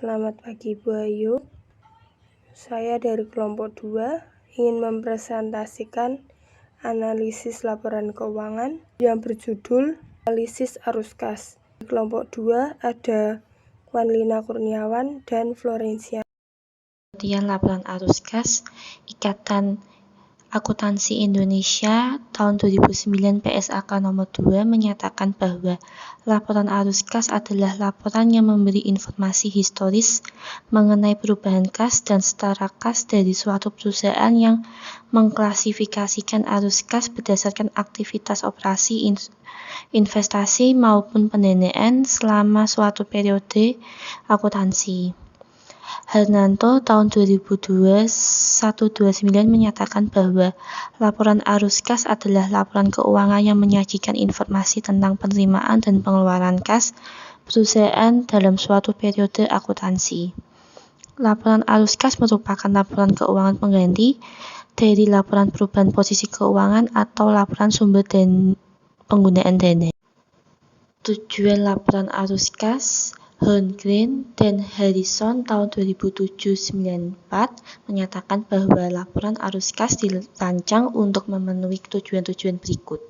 Selamat pagi Bu Ayu. Saya dari kelompok 2 ingin mempresentasikan analisis laporan keuangan yang berjudul Analisis Arus Kas. Di kelompok 2 ada Wan Lina Kurniawan dan Florencia. Penelitian laporan arus kas Ikatan Akuntansi Indonesia tahun 2009 PSAK nomor 2 menyatakan bahwa laporan arus kas adalah laporan yang memberi informasi historis mengenai perubahan kas dan setara kas dari suatu perusahaan yang mengklasifikasikan arus kas berdasarkan aktivitas operasi investasi maupun pendanaan selama suatu periode akuntansi. Harnanto tahun 2002-129 menyatakan bahwa laporan arus kas adalah laporan keuangan yang menyajikan informasi tentang penerimaan dan pengeluaran kas perusahaan dalam suatu periode akuntansi. Laporan arus kas merupakan laporan keuangan pengganti dari laporan perubahan posisi keuangan atau laporan sumber dan penggunaan dana. Tujuan laporan arus kas Holmgren dan Harrison tahun 2007-94 menyatakan bahwa laporan arus kas dirancang untuk memenuhi tujuan-tujuan berikut.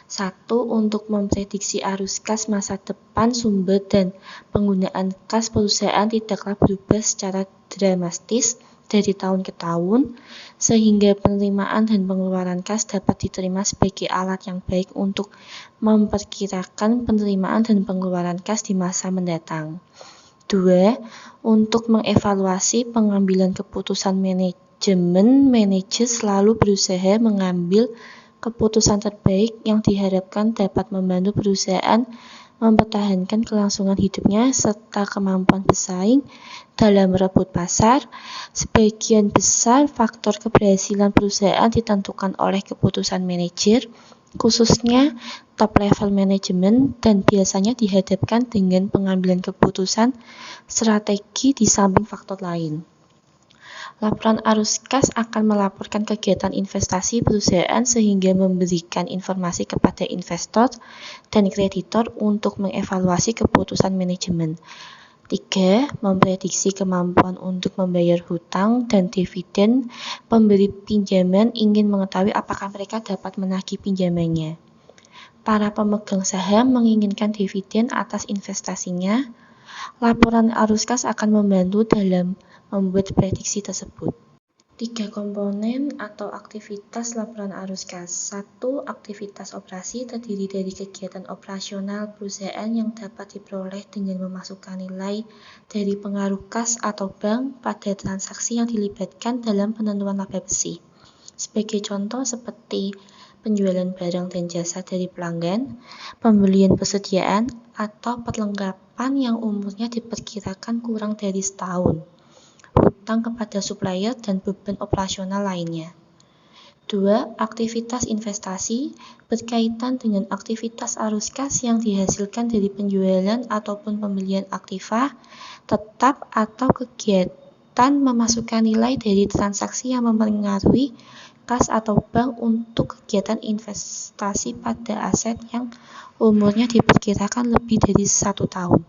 1. Untuk memprediksi arus kas masa depan sumber dan penggunaan kas perusahaan tidaklah berubah secara dramatis dari tahun ke tahun, sehingga penerimaan dan pengeluaran kas dapat diterima sebagai alat yang baik untuk memperkirakan penerimaan dan pengeluaran kas di masa mendatang. 2. Untuk mengevaluasi pengambilan keputusan manajer selalu berusaha mengambil keputusan terbaik yang diharapkan dapat membantu perusahaan mempertahankan kelangsungan hidupnya serta kemampuan bersaing dalam merebut pasar. Sebagian besar faktor keberhasilan perusahaan ditentukan oleh keputusan manajer, khususnya top level manajemen, dan biasanya dihadapkan dengan pengambilan keputusan strategi di samping faktor lain. Laporan arus kas akan melaporkan kegiatan investasi perusahaan sehingga memberikan informasi kepada investor dan kreditor untuk mengevaluasi keputusan manajemen. 3. Memprediksi kemampuan untuk membayar hutang dan dividen. Pemberi pinjaman ingin mengetahui apakah mereka dapat menagih pinjamannya. Para pemegang saham menginginkan dividen atas investasinya. Laporan arus kas akan membantu dalam membuat prediksi tersebut. 3 komponen atau aktivitas laporan arus kas. 1. Aktivitas operasi terdiri dari kegiatan operasional perusahaan yang dapat diperoleh dengan memasukkan nilai dari pengaruh kas atau bank pada transaksi yang dilibatkan dalam penentuan laba bersih. Sebagai contoh seperti penjualan barang dan jasa dari pelanggan, pembelian persediaan, atau perlengkapan yang umurnya diperkirakan kurang dari setahun, hutang kepada supplier, dan beban operasional lainnya. 2. Aktivitas investasi berkaitan dengan aktivitas arus kas yang dihasilkan dari penjualan ataupun pembelian aktiva tetap atau kegiatan memasukkan nilai dari transaksi yang mempengaruhi kas atau bank untuk kegiatan investasi pada aset yang umurnya diperkirakan lebih dari 1 tahun.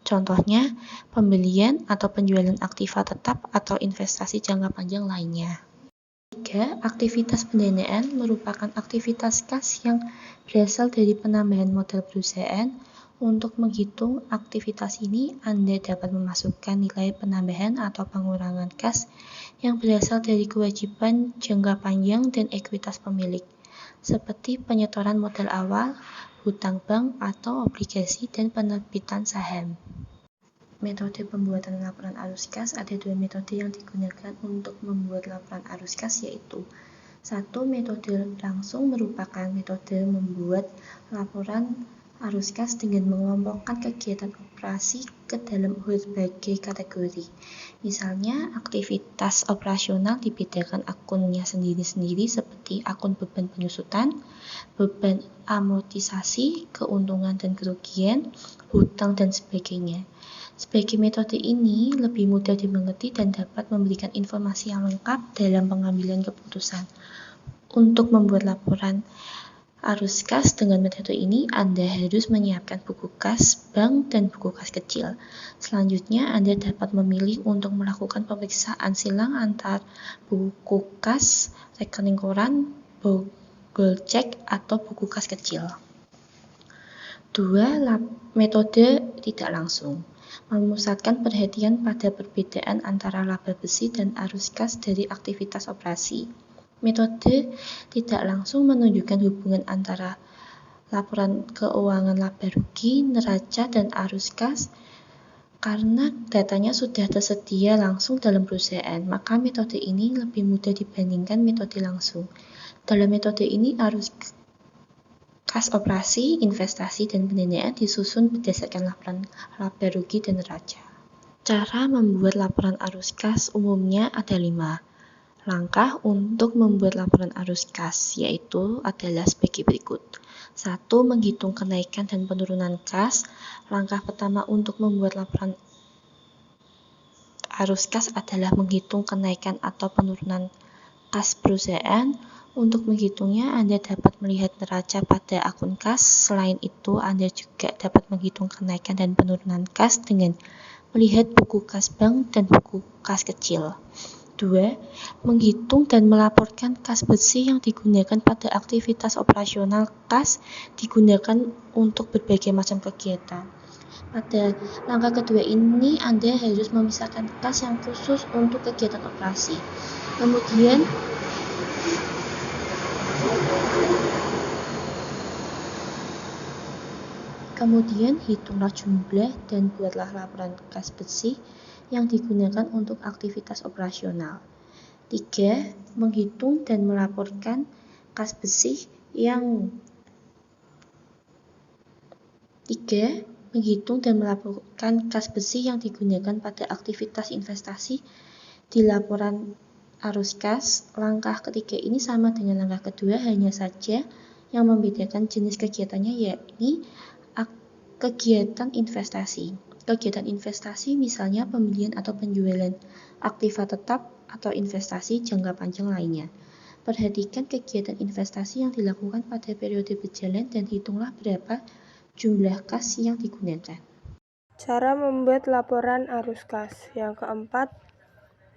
Contohnya, pembelian atau penjualan aktiva tetap atau investasi jangka panjang lainnya. 3. Aktivitas pendanaan merupakan aktivitas kas yang berasal dari penambahan modal perusahaan. Untuk menghitung aktivitas ini, Anda dapat memasukkan nilai penambahan atau pengurangan kas yang berasal dari kewajiban jangka panjang dan ekuitas pemilik, seperti penyetoran modal awal, hutang bank atau obligasi, dan penerbitan saham. Metode pembuatan laporan arus kas. Ada 2 metode yang digunakan untuk membuat laporan arus kas, yaitu 1. Metode langsung merupakan metode membuat laporan arus kas dengan mengelompokkan kegiatan operasi ke dalam berbagai kategori. Misalnya, aktivitas operasional dibedakan akunnya sendiri-sendiri seperti akun beban penyusutan, beban amortisasi, keuntungan dan kerugian, hutang, dan sebagainya. Sebagai metode ini lebih mudah dimengerti dan dapat memberikan informasi yang lengkap dalam pengambilan keputusan. Untuk membuat laporan arus kas. Dengan metode ini, Anda harus menyiapkan buku kas bank dan buku kas kecil. Selanjutnya, Anda dapat memilih untuk melakukan pemeriksaan silang antar buku kas, rekening koran, bogol cek, atau buku kas kecil. 2. Metode tidak langsung. Memusatkan perhatian pada perbedaan antara laba besi dan arus kas dari aktivitas operasi. Metode tidak langsung menunjukkan hubungan antara laporan keuangan laba rugi, neraca, dan arus kas karena datanya sudah tersedia langsung dalam perusahaan, maka metode ini lebih mudah dibandingkan metode langsung. Dalam metode ini, arus kas operasi, investasi, dan pendanaan disusun berdasarkan laporan laba rugi dan neraca. Cara membuat laporan arus kas umumnya ada 5. Langkah untuk membuat laporan arus kas yaitu adalah sebagai berikut. 1. Menghitung kenaikan dan penurunan kas. Langkah pertama untuk membuat laporan arus kas adalah menghitung kenaikan atau penurunan kas perusahaan. Untuk menghitungnya, Anda dapat melihat neraca pada akun kas. Selain itu, Anda juga dapat menghitung kenaikan dan penurunan kas dengan melihat buku kas bank dan buku kas kecil. 2. Menghitung dan melaporkan kas bersih yang digunakan pada aktivitas operasional kas digunakan untuk berbagai macam kegiatan. Pada langkah kedua ini, Anda harus memisahkan kas yang khusus untuk kegiatan operasi. Kemudian hitunglah jumlah dan buatlah laporan kas bersih yang digunakan untuk aktivitas operasional. 3. Menghitung dan melaporkan kas bersih yang digunakan pada aktivitas investasi di laporan arus kas. Langkah ketiga ini sama dengan langkah kedua, hanya saja yang membedakan jenis kegiatannya yakni kegiatan investasi. Kegiatan investasi misalnya pembelian atau penjualan aktiva tetap atau investasi jangka panjang lainnya. Perhatikan kegiatan investasi yang dilakukan pada periode berjalan dan hitunglah berapa jumlah kas yang digunakan. Cara membuat laporan arus kas. Yang keempat,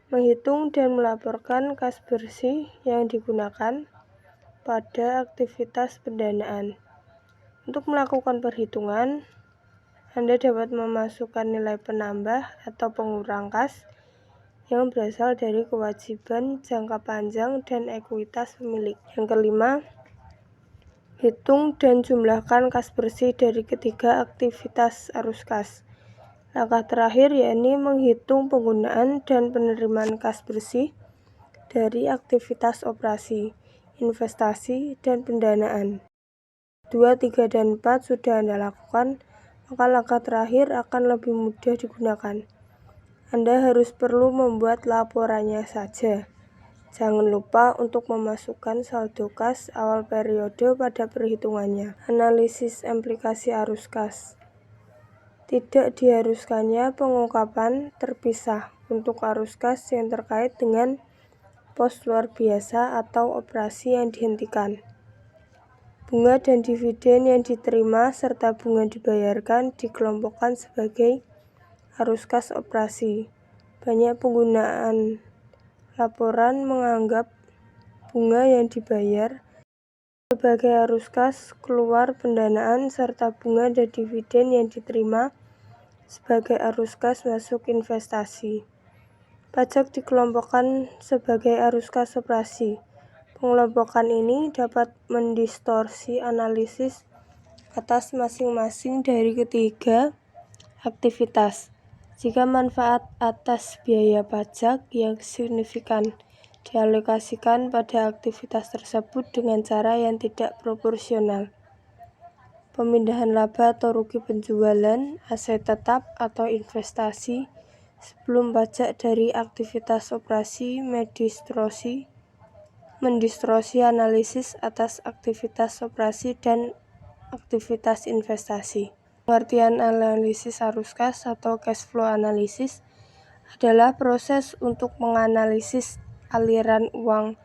menghitung dan melaporkan kas bersih yang digunakan pada aktivitas pendanaan. Untuk melakukan perhitungan, Anda dapat memasukkan nilai penambah atau pengurang kas yang berasal dari kewajiban jangka panjang dan ekuitas pemilik. Yang kelima, hitung dan jumlahkan kas bersih dari ketiga aktivitas arus kas. Langkah terakhir yakni menghitung penggunaan dan penerimaan kas bersih dari aktivitas operasi, investasi, dan pendanaan. 2, 3, dan 4 sudah Anda lakukan, maka langkah terakhir akan lebih mudah digunakan. Anda harus perlu membuat laporannya saja. Jangan lupa untuk memasukkan saldo kas awal periode pada perhitungannya. Analisis implikasi arus kas. Tidak diharuskannya pengungkapan terpisah untuk arus kas yang terkait dengan pos luar biasa atau operasi yang dihentikan. Bunga dan dividen yang diterima serta bunga dibayarkan dikelompokkan sebagai arus kas operasi. Banyak penggunaan laporan menganggap bunga yang dibayar sebagai arus kas keluar pendanaan serta bunga dan dividen yang diterima sebagai arus kas masuk investasi. Pajak dikelompokkan sebagai arus kas operasi. Pengelompokan ini dapat mendistorsi analisis atas masing-masing dari ketiga aktivitas. Jika manfaat atas biaya pajak yang signifikan dialokasikan pada aktivitas tersebut dengan cara yang tidak proporsional. Pemindahan laba atau rugi penjualan, aset tetap atau investasi sebelum pajak dari aktivitas operasi mendistorsi analisis atas aktivitas operasi dan aktivitas investasi. Pengertian analisis arus kas atau cash flow analysis adalah proses untuk menganalisis aliran uang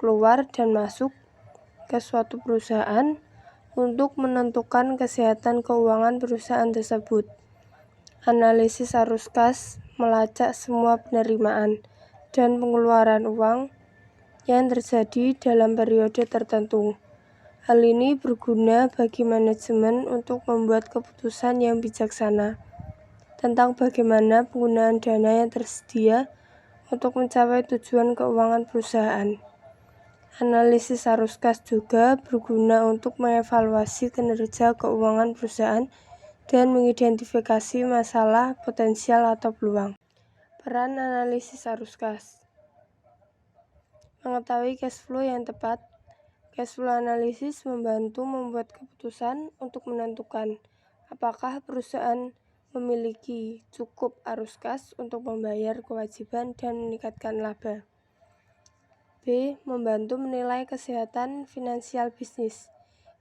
keluar dan masuk ke suatu perusahaan untuk menentukan kesehatan keuangan perusahaan tersebut. Analisis arus kas melacak semua penerimaan dan pengeluaran uang yang terjadi dalam periode tertentu. Hal ini berguna bagi manajemen untuk membuat keputusan yang bijaksana tentang bagaimana penggunaan dana yang tersedia untuk mencapai tujuan keuangan perusahaan. Analisis arus kas juga berguna untuk mengevaluasi kinerja keuangan perusahaan dan mengidentifikasi masalah potensial atau peluang. Peran analisis arus kas. Mengetahui cash flow yang tepat. Cash flow analisis membantu membuat keputusan untuk menentukan apakah perusahaan memiliki cukup arus kas untuk membayar kewajiban dan meningkatkan laba. B. Membantu menilai kesehatan finansial bisnis.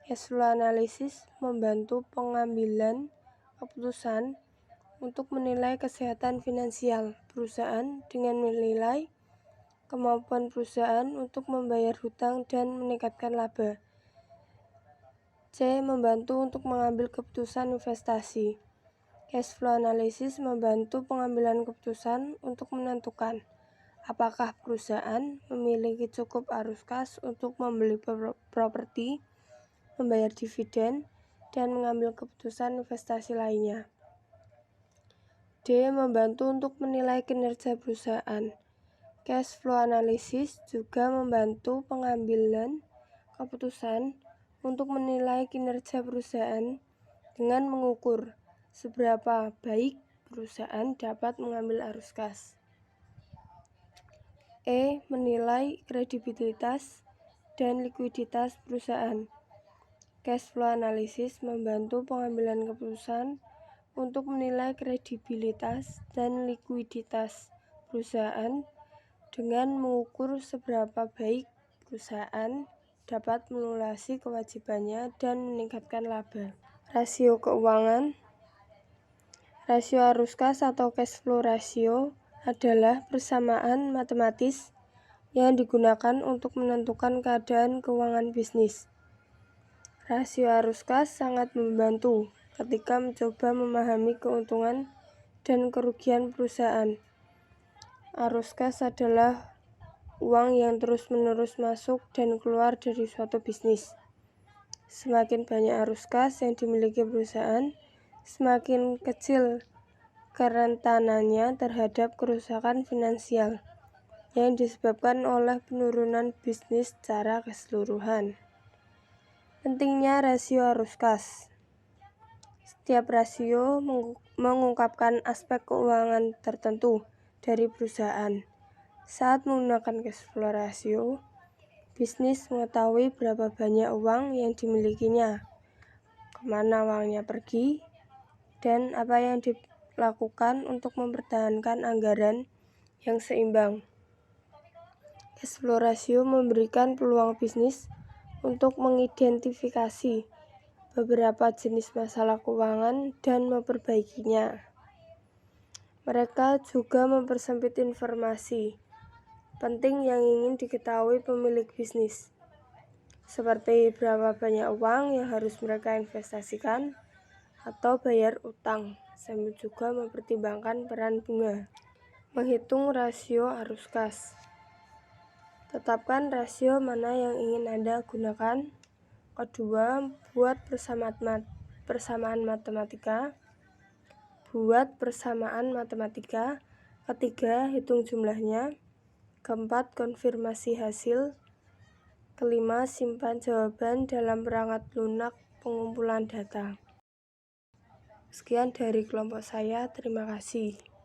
Cash flow analysis membantu pengambilan keputusan untuk menilai kesehatan finansial perusahaan dengan menilai kemampuan perusahaan untuk membayar hutang dan meningkatkan laba. C. Membantu untuk mengambil keputusan investasi. Cash flow analysis membantu pengambilan keputusan untuk menentukan apakah perusahaan memiliki cukup arus kas untuk membeli properti, membayar dividen, dan mengambil keputusan investasi lainnya. D. Membantu untuk menilai kinerja perusahaan. Cash flow analysis juga membantu pengambilan keputusan untuk menilai kinerja perusahaan dengan mengukur seberapa baik perusahaan dapat mengambil arus kas. E. Menilai kredibilitas dan likuiditas perusahaan. Cash flow analysis membantu pengambilan keputusan untuk menilai kredibilitas dan likuiditas perusahaan dengan mengukur seberapa baik perusahaan dapat melunasi kewajibannya dan meningkatkan laba. Rasio keuangan. Rasio arus kas atau cash flow ratio adalah persamaan matematis yang digunakan untuk menentukan keadaan keuangan bisnis. Rasio arus kas sangat membantu ketika mencoba memahami keuntungan dan kerugian perusahaan. Arus kas adalah uang yang terus-menerus masuk dan keluar dari suatu bisnis. Semakin banyak arus kas yang dimiliki perusahaan, semakin kecil kerentanannya terhadap kerusakan finansial yang disebabkan oleh penurunan bisnis secara keseluruhan. Pentingnya rasio arus kas. Setiap rasio mengungkapkan aspek keuangan tertentu dari perusahaan. Saat menggunakan cash flow ratio, bisnis mengetahui berapa banyak uang yang dimilikinya, kemana uangnya pergi, dan apa yang dilakukan untuk mempertahankan anggaran yang seimbang. Cash flow ratio memberikan peluang bisnis untuk mengidentifikasi beberapa jenis masalah keuangan dan memperbaikinya. Mereka juga mempersempit informasi penting yang ingin diketahui pemilik bisnis, seperti berapa banyak uang yang harus mereka investasikan atau bayar utang, sambil juga mempertimbangkan peran bunga. Menghitung rasio arus kas. Tetapkan rasio mana yang ingin Anda gunakan. Kedua, buat persamaan matematika. Ketiga, hitung jumlahnya. Keempat, konfirmasi hasil. Kelima, simpan jawaban dalam perangkat lunak pengumpulan data. Sekian dari kelompok saya, terima kasih.